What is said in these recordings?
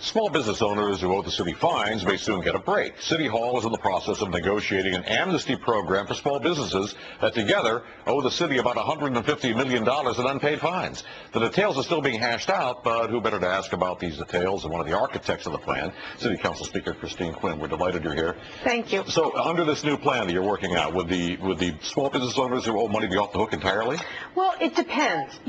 Small business owners who owe the city fines may soon get a break. City Hall is in the process of negotiating an amnesty program for small businesses that together owe the city about $150 million in unpaid fines. The details are still being hashed out, but who better to ask about these details than one of the architects of the plan, City Council Speaker Quinn. We're delighted you're here. Thank you. So under this new plan that you're working out, would the small business owners who owe money be off the hook entirely? Well, it depends.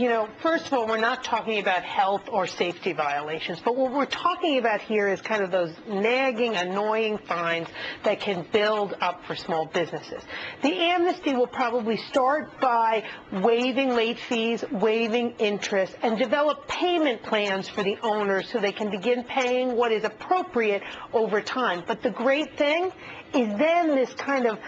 First of all, we're not talking about health or safety violations, but what we're talking about here is kind of those nagging, annoying fines that can build up for small businesses. The amnesty will probably start by waiving late fees, waiving interest, and develop payment plans for the owners so they can begin paying what is appropriate over time. But the great thing is then this kind of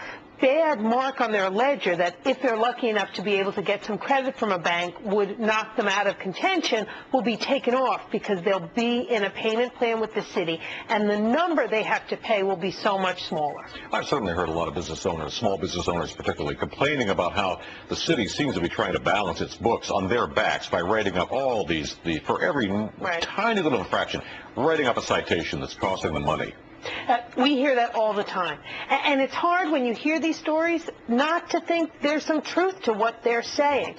bad mark on their ledger that, if they're lucky enough to be able to get some credit from a bank, would knock them out of contention, will be taken off because they'll be in a payment plan with the city, and the number they have to pay will be so much smaller. I've certainly heard a lot of business owners, small business owners particularly, complaining about how the city seems to be trying to balance its books on their backs by writing up all these, for every tiny little infraction, writing up a citation that's costing them money. We hear that all the time. And it's hard when you hear these stories not to think there's some truth to what they're saying.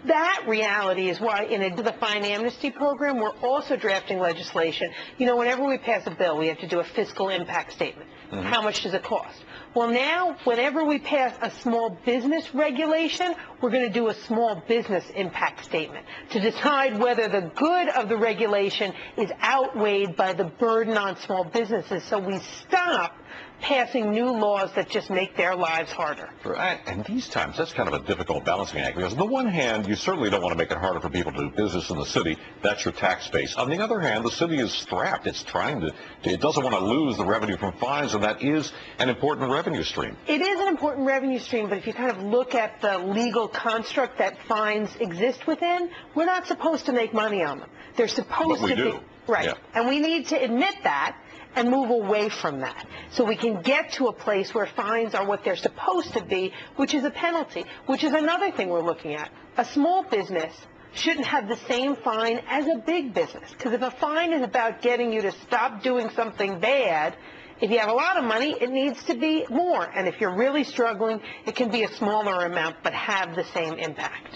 That reality is why in the fine amnesty program, we're also drafting legislation. Whenever we pass a bill, we have to do a fiscal impact statement. How much does it cost? Well, now, whenever we pass a small business regulation, we're going to do a small business impact statement to decide whether the good of the regulation is outweighed by the burden on small businesses, so we stop passing new laws that just make their lives harder. Right. And these times, that's kind of a difficult balancing act, because on the one hand, you certainly don't want to make it harder for people to do business in the city. That's your tax base. On the other hand, the city is strapped. It's it doesn't want to lose the revenue from fines, and that is an important revenue stream. It is an important revenue stream, but if you kind of look at the legal construct that fines exist within, we're not supposed to make money on them. They're supposed to be. But we do. Right. Yeah. And we need to admit that and move away from that, so we can get to a place where fines are what they're supposed to be, which is a penalty, which is another thing we're looking at. A small business shouldn't have the same fine as a big business, because if a fine is about getting you to stop doing something bad, if you have a lot of money, it needs to be more, and if you're really struggling, it can be a smaller amount but have the same impact.